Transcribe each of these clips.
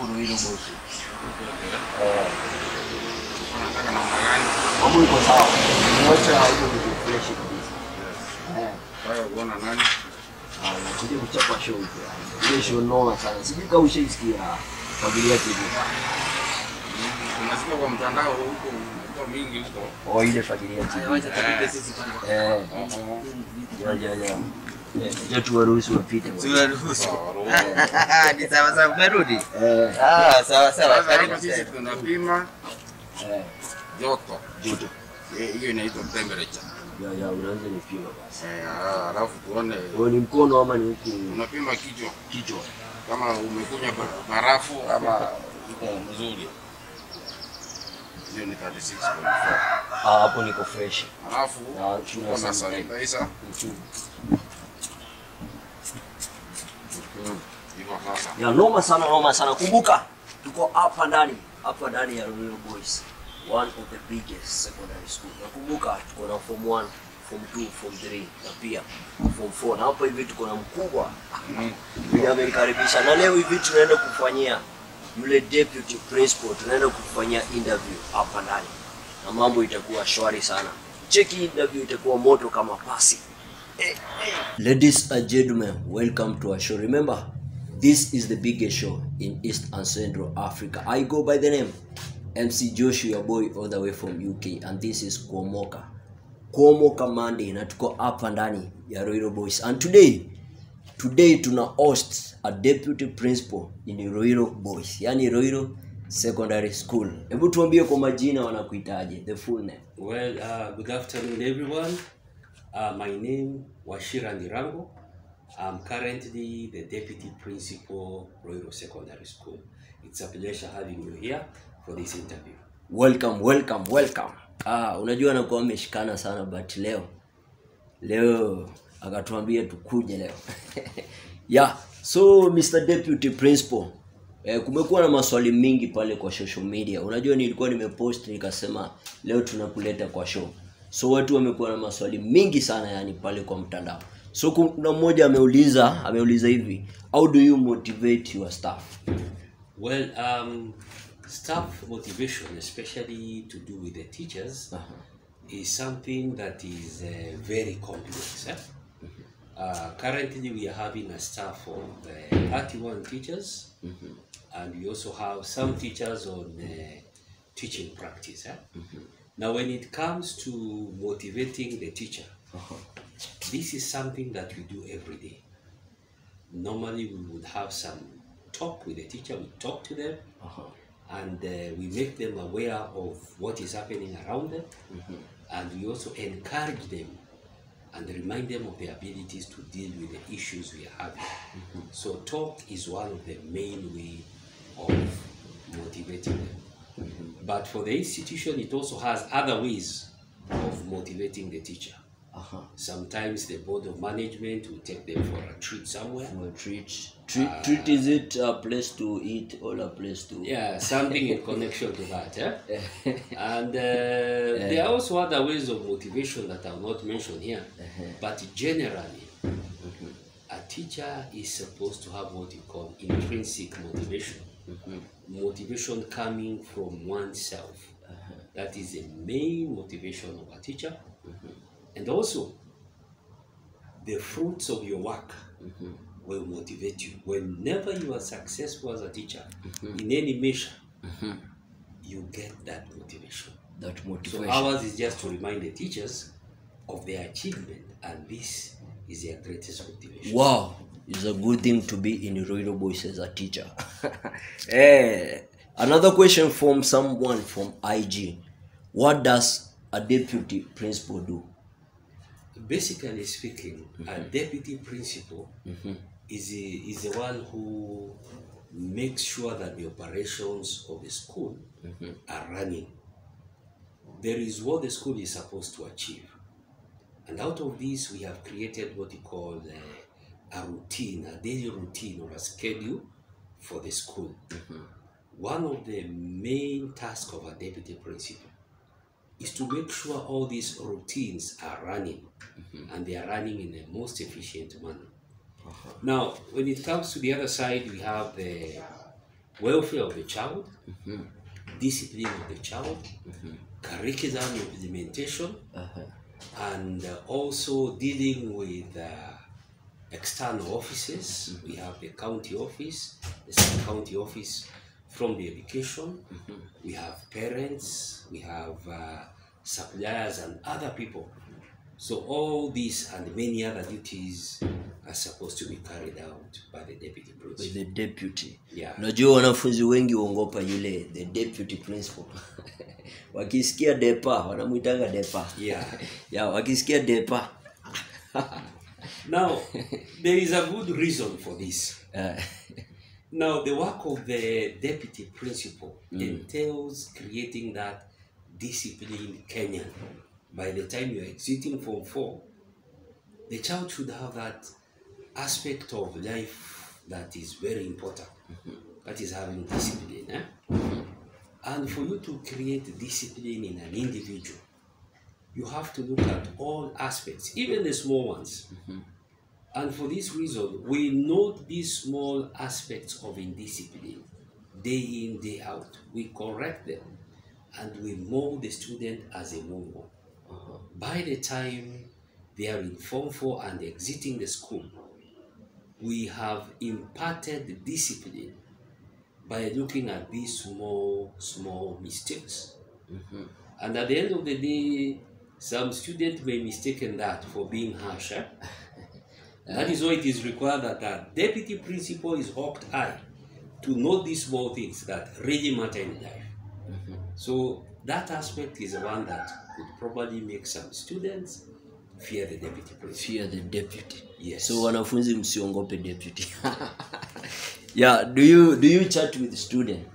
huko hilo bosi. Nataka na magani. Mambo iko sawa. Mwacha hiyo kitu fresh kabisa. Kwa hiyo unaona nani? Nakuja kuchapa show hiyo. Ile show noma sana. Sijui kama ushaisikia familia TV. Unasikia kwa mtandao huko mingi huko. Ile familia TV. Wacha tupite sisi kwanza. Ya. Je, tuwaruhusu wapite. Tuwaruhusu. Ni sawa sawa umerudi? Sawa sawa. Karibu sisi tunapima joto. Hiyo inaitwa temperature. Ya unaanza nipima basi. Alafu tuone. Wewe ni mkono ama ni huku? Unapima kichwa. Kama umekunya barafu ama uko mzuri. Hiyo ni 36.4. Hapo niko fresh. Alafu tunaona sanitizer. Ya noma sana. Kumbuka tuko hapa ndani ya Royal Boys, one of the biggest secondary school. Nakumbuka tuko na form 1, form 2, form 3 na pia form 4. Na hapo hivi tuko na mkubwa. Yule amenikaribisha na leo hivi tunaenda kufanyia yule deputy principal, tunaenda kufanyia interview hapa ndani. Na mambo itakuwa shwari sana. Cheki interview itakuwa moto kama pasi. Ladies and gentlemen, welcome to our show. Remember, this is the biggest show in East and Central Africa. I go by the name MC Joshu, your boy all the way from UK, and this is Kuomoka Monday, na tuko hapa ndani ya Royal Boys. And today tuna host a deputy principal in the Royal Boys, yani Royal Secondary School. Hebu tuambie kwa majina wanakuitaje, the full name. Well, good afternoon everyone. My name Wachira Ndirango. I'm currently the Deputy Principal, Royal Secondary School. It's a pleasure having you here for this interview. Welcome. Unajua nakuwa ameshikana sana but leo akatuambia tukuje leo. Yeah, so Mr. Deputy Principal, kumekuwa na maswali mingi pale kwa social media. Unajua nilikuwa nimepost nikasema leo tunakuleta kwa show. So watu wamekuwa na maswali mingi sana yani pale kwa mtandao. So kuna mmoja ameuliza hivi, how do you motivate your staff? Well, staff motivation, especially to do with the teachers, is something that is very complex. Currently we are having a staff of 31 teachers, and we also have some teachers on teaching practice. Now when it comes to motivating the teacher, this is something that we do every day. Normally we would have some talk with the teacher, we talk to them, and we make them aware of what is happening around them, and we also encourage them and remind them of their abilities to deal with the issues we are having. So talk is one of the main way of motivating them. But for the institution, it also has other ways of motivating the teacher. Sometimes the board of management will take them for a treat somewhere. For a treat. Treat, is it a place to eat or a place to... Yeah, something in connection to that. And there are also other ways of motivation that I will not mention here. But generally, a teacher is supposed to have what you call intrinsic motivation. Motivation coming from oneself. That is the main motivation of a teacher. And also, the fruits of your work will motivate you. Whenever you are successful as a teacher, in any measure, you get that motivation. So ours is just to remind the teachers of their achievement, and this is their greatest motivation. Wow, it's a good thing to be in the Royal Boys as a teacher. Another question from someone from IG. What does a deputy principal do? Basically speaking, a deputy principal is the one who makes sure that the operations of the school are running. There is what the school is supposed to achieve. And out of this, we have created what we call a routine, a daily routine or a schedule for the school. One of the main tasks of a deputy principal is to make sure all these routines are running and they are running in the most efficient manner. Now, when it comes to the other side, we have the welfare of the child, discipline of the child, curriculum implementation, and also dealing with external offices. We have the county office, the sub-county office from the education. We have parents, we have suppliers and other people. So all these and many other duties are supposed to be carried out by the deputy principal. By the deputy. Yeah. Unajua wanafunzi wengi huogopa yule the deputy principal. Wakisikia depa, wanamuitanga depa. Yeah. Yeah, wakisikia depa. Now, there is a good reason for this. Now, the work of the deputy principal entails creating that disciplined Kenyan. By the time you are exiting Form 4, the child should have that aspect of life that is very important. That is having discipline. And for you to create discipline in an individual, you have to look at all aspects, even the small ones. And for this reason, we note these small aspects of indiscipline day in, day out. We correct them and we mold the student as a model. By the time they are in Form 4 and exiting the school, we have imparted discipline by looking at these small mistakes. And at the end of the day, some students may mistake that for being harsh. That is why it is required that the deputy principal is hawked eye to note these small things that really matter in life. So that aspect is the one that could probably make some students fear the deputy principal. Fear the deputy. Yes. So wanafunzi msiongope deputy. Yeah, do you chat with the student?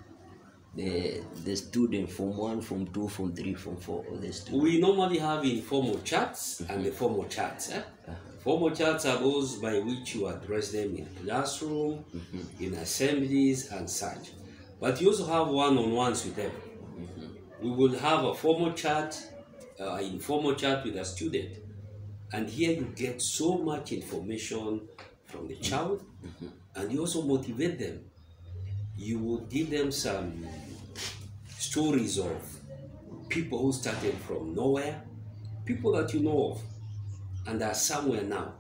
The student Form 1, Form 2, Form 3, Form 4, or the student? We normally have informal chats and the formal chats. Formal chats are those by which you address them in classroom, in assemblies and such. But you also have one-on-ones with them. We will have a formal chat, informal chat with a student. And here you get so much information from the child, and you also motivate them. You will give them some stories of people who started from nowhere, people that you know of, and are somewhere now.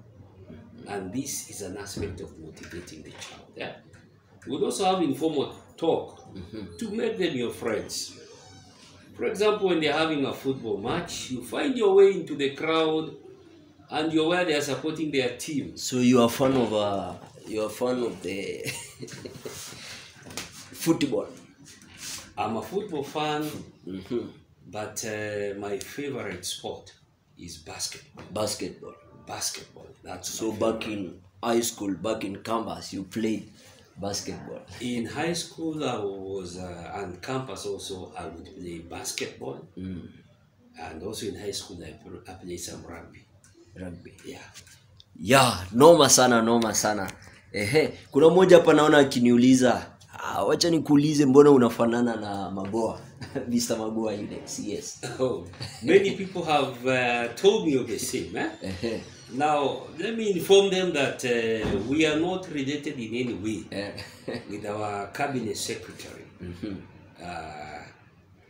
And this is an aspect of motivating the child. Yeah? We'll also have informal talk to make them your friends. For example, when they're having a football match, you find your way into the crowd and you're where they are supporting their team. So you are a fan of the football. I'm a football fan, but my favorite sport is basketball. Basketball. That's so back in high school, back in campus, you played basketball. In high school, I was and campus also. I would play basketball, and also in high school I played some rugby. Yeah, noma sana. Kuna mmoja hapa naona akiniuliza, wacha nikuulize mbona unafanana na Magoha? Mr. Magoha yule CS. Oh, many people have told me of the same. Now, let me inform them that we are not related in any way with our cabinet secretary,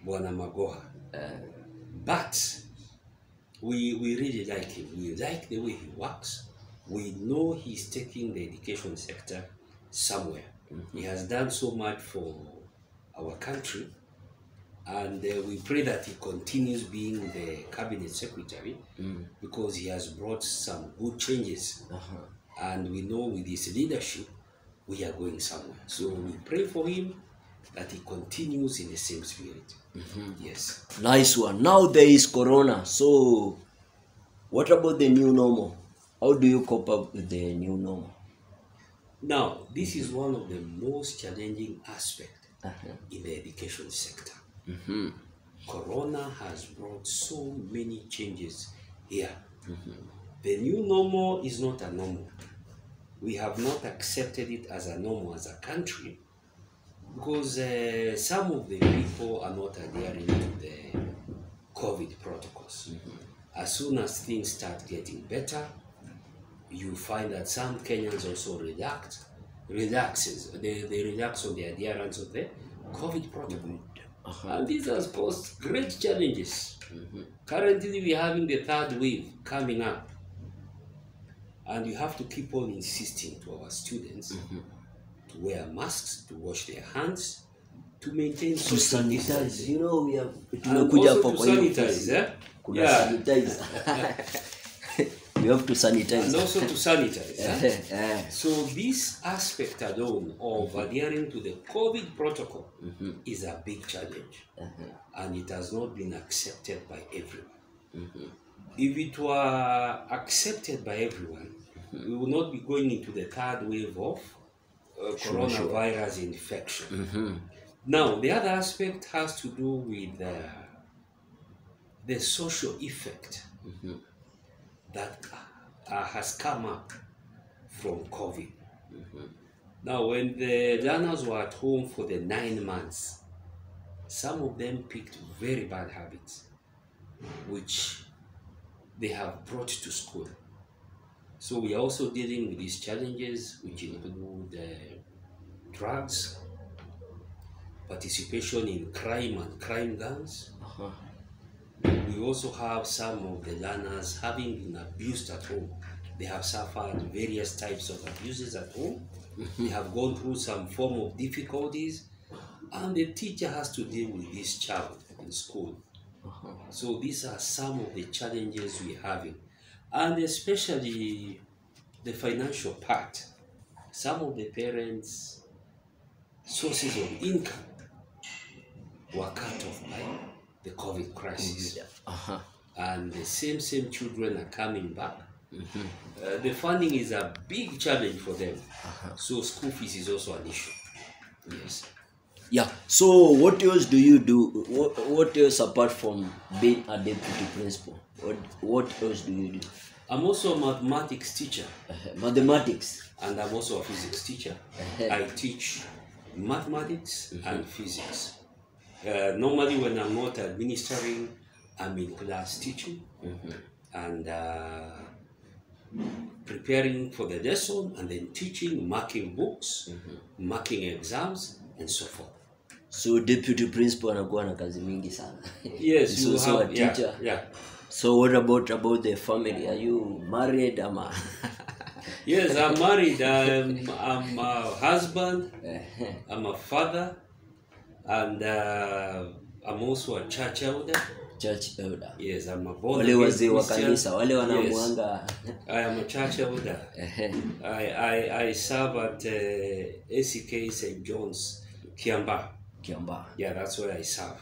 Bwana Magoha. But we really like him. We like the way he works. We know he's taking the education sector somewhere. He has done so much for our country, and we pray that he continues being the cabinet secretary because he has brought some good changes. And we know with his leadership, we are going somewhere. So we pray for him that he continues in the same spirit. Yes. Nice one. Now there is Corona. So what about the new normal? How do you cope up with the new normal? Now, this is one of the most challenging aspects in the education sector. Corona has brought so many changes here. The new normal is not a normal. We have not accepted it as a normal as a country because some of the people are not adhering to the COVID protocols. As soon as things start getting better, you find that some Kenyans also react relaxes. They relax on the adherence of the COVID protocol. And this has posed great challenges. Currently, we're having the third wave coming up. And you have to keep on insisting to our students to wear masks, to wash their hands, to maintain to sanitize. distancing. You know, we have And also to sanitize, sanitize. We have to sanitize. And also to sanitize. So this aspect alone of adhering to the COVID protocol is a big challenge. And it has not been accepted by everyone. If it were accepted by everyone, we will not be going into the third wave of coronavirus infection. Now, the other aspect has to do with the social effect that has come up from COVID. Now, when the learners were at home for the 9 months, some of them picked very bad habits, which they have brought to school. So we are also dealing with these challenges, which include drugs, participation in crime and crime gangs. We also have some of the learners having been abused at home. They have suffered various types of abuses at home. They have gone through some form of difficulties, and the teacher has to deal with this child in school. So these are some of the challenges we're having, and especially the financial part. Some of the parents' sources of income were cut off by the COVID crisis. And the same children are coming back. The funding is a big challenge for them. So school fees is also an issue. Yes. Yeah. So what else do you do? What else apart from being a deputy principal? What else do you do? I'm also a mathematics teacher. Mathematics. And I'm also a physics teacher. I teach mathematics and physics. Normally when I'm not administering, I'm in class teaching and preparing for the lesson, and then teaching, marking books, marking exams, and so forth. So deputy principal anakuwa na kazi mingi sana. Yes, you so have, a teacher. Yeah. So what about the family? Are you married? Yes, I'm married. I'm a husband. I'm a father, and I'm also a church elder. Church elder. Yes, I'm a born wale wazee wa kanisa, wale wanamuanga. I am a church elder. I serve at ACK St. John's, Kiamba. Yeah, that's where I serve.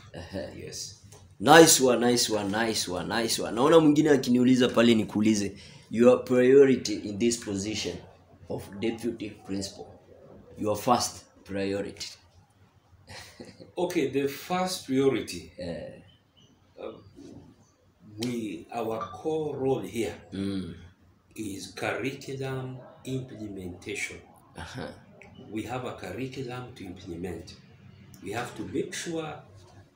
Yes. Nice one. Naona mwingine akiniuliza pale nikuulize, your priority in this position of deputy principal, your first priority. Okay, the first priority. Our core role here is curriculum implementation. We have a curriculum to implement. We have to make sure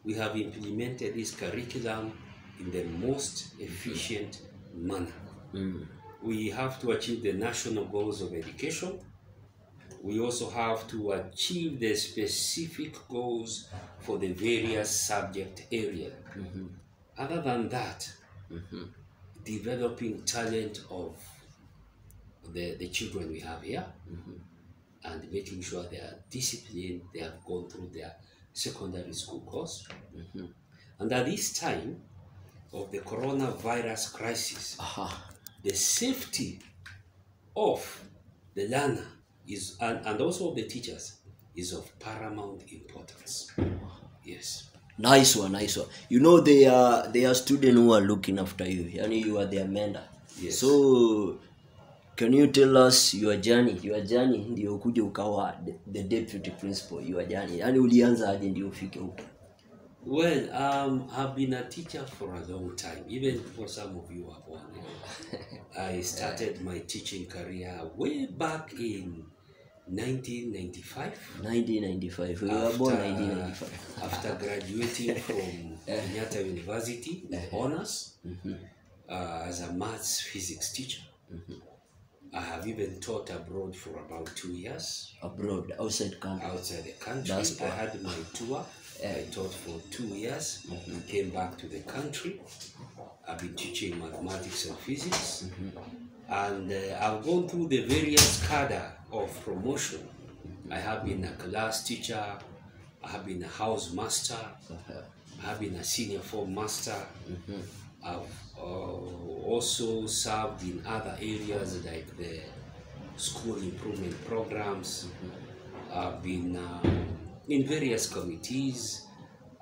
we have implemented this curriculum in the most efficient manner. We have to achieve the national goals of education. We also have to achieve the specific goals for the various subject areas. Other than that, developing talent of the children we have here, and making sure they are disciplined, they have gone through their secondary school course. And at this time of the coronavirus crisis, the safety of the learner is, and also the teachers, is of paramount importance. Yes. Nice one. You know, they are students who are looking after you. Yani you are their mentor. Yes. So can you tell us your journey ndio ukuje ukawa the deputy principal, your journey? Yani ulianza aje ndio ufike huko? Well, I've been a teacher for a long time, even before some of you are born. I started my teaching career way back in 1995. 1995. We were born 1995. After graduating from Kenyatta University with honors as a maths physics teacher. I have even taught abroad for about 2 years. Abroad, outside country? Outside the country. I had my tour. I taught for 2 years. Came back to the country. I've been teaching mathematics and physics. And I've gone through the various cadre of promotion. I have been a class teacher. I have been a house master. I have been a senior form master. I've also served in other areas like the school improvement programs. I've been in various committees.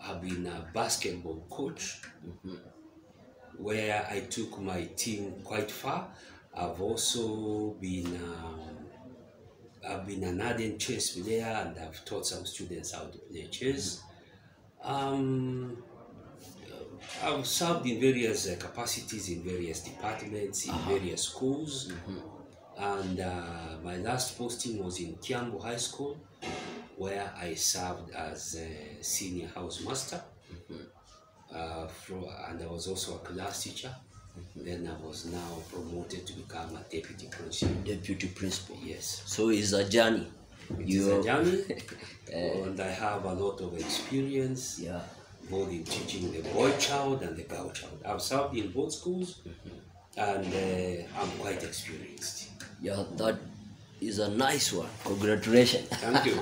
I've been a basketball coach where I took my team quite far. I've also been an ardent chess player, and I've taught some students how to play chess. I've served in various capacities in various departments, in various schools. And my last posting was in Kiambu High School, where I served as a senior house master. And I was also a class teacher. Then I was now promoted to become a deputy principal. Deputy principal. Yes. So it's a journey. It's a journey, and I have a lot of experience. Yeah. Both in teaching the boy child and the girl child. I've served in both schools, and I'm quite experienced. Yeah, that is a nice one. Congratulations. Thank you.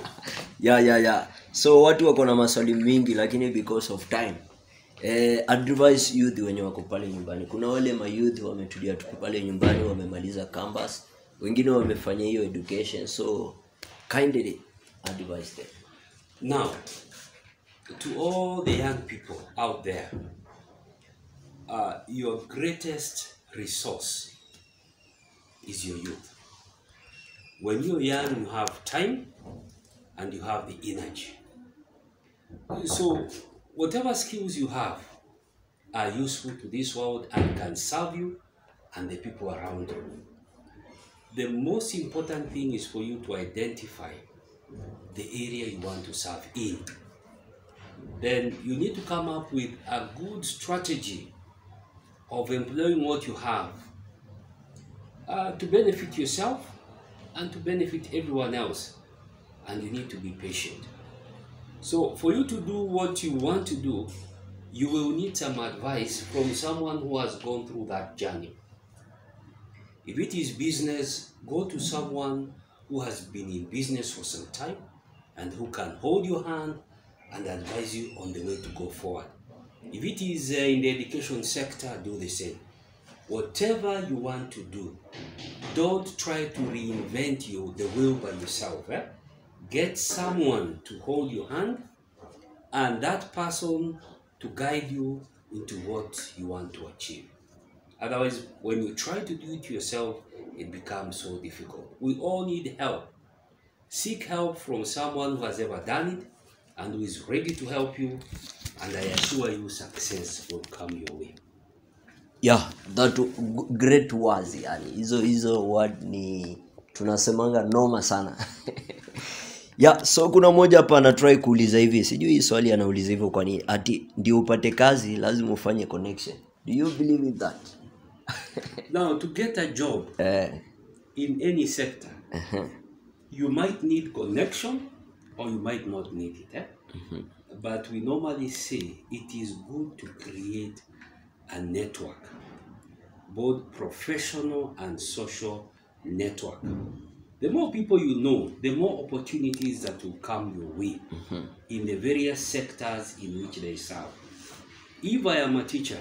Yeah. So watu wako na maswali mingi, lakini because of time, advise youth wenye wako pale nyumbani. Kuna wale ma youth wametulia tu pale nyumbani, wamemaliza campus, wengine wamefanya hiyo education, so kindly advise them. Now, to all the young people out there, your greatest resource is your youth. When you're young, you have time and you have the energy. So whatever skills you have are useful to this world and can serve you and the people around you. The most important thing is for you to identify the area you want to serve in. Then you need to come up with a good strategy of employing what you have to benefit yourself and to benefit everyone else. And you need to be patient. So for you to do what you want to do, you will need some advice from someone who has gone through that journey. If it is business, go to someone who has been in business for some time and who can hold your hand and advise you on the way to go forward. If it is in the education sector, do the same. Whatever you want to do, don't try to reinvent the wheel by yourself. Get someone to hold your hand and that person to guide you into what you want to achieve. Otherwise, when you try to do it yourself, it becomes so difficult. We all need help. Seek help from someone who has ever done it and who is ready to help you, and I assure you success will come your way. Yeah, that great words, yani. Hizo word ni tunasemanga noma sana. Yeah, so kuna moja hapa anatry kuuliza hivi, sijui hii swali anauliza hivyo kwa nini, ati ndio upate kazi lazima ufanye connection. Do you believe in that? Now, to get a job in any sector, you might need connection or you might not need it. But we normally say it is good to create a network, both professional and social network. The more people you know, the more opportunities that will come your way in the various sectors in which they serve. If I am a teacher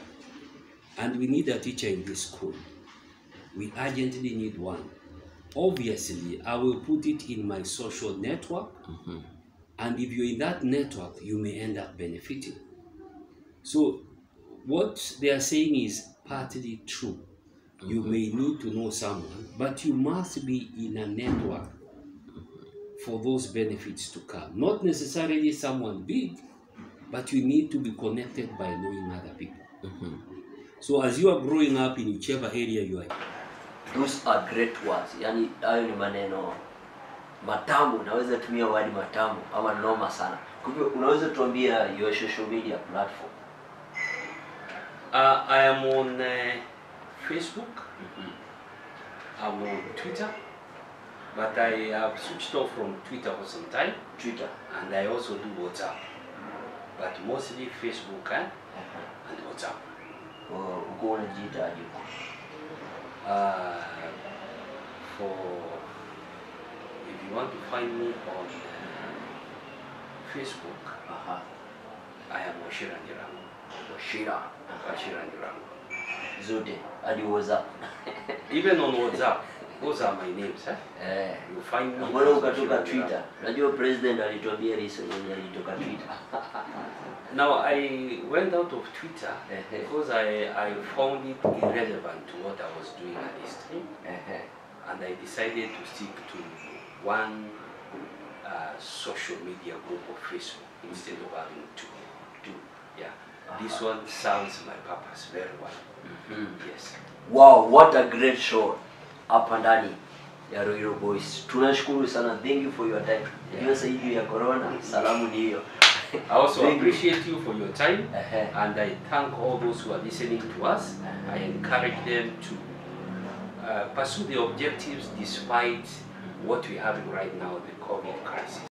and we need a teacher in this school, we urgently need one. Obviously, I will put it in my social network, and if you're in that network, you may end up benefiting. So what they are saying is partly true. You may need to know someone, but you must be in a network for those benefits to come. Not necessarily someone big, but you need to be connected by knowing other people. So as you are growing up in whichever area you are, those are great words. Yani hayo ni maneno matamu, naweza tumia word matamu ama noma sana. Kwa hivyo unaweza tuambia your social media platform? I am on Facebook. I'm on Twitter, but I have switched off from Twitter for some time. Twitter. And I also do WhatsApp, but mostly Facebook and WhatsApp. Uko unajiitaje? For if you want to find me on Facebook, I am Wachira Ndirango. Wachira. Wachira Ndirango. Zote hadi WhatsApp. Even on WhatsApp, those are my names. You find me. Mbona ukatoka Twitter? Unajua president alituambia recently alitoka Twitter. Now I went out of Twitter because I found it irrelevant to what I was doing at this time. And I decided to stick to one social media group of Facebook instead of having two. Yeah. This one serves my purpose very well. Yes. Wow, what a great show. Hapa ndani ya Royal Boys. Tunashukuru sana. Thank you for your time. Ndio saidi ya corona. Salamu ni hiyo. I also appreciate you for your time, and I thank all those who are listening to us. I encourage them to pursue the objectives despite what we're having right now, the COVID crisis.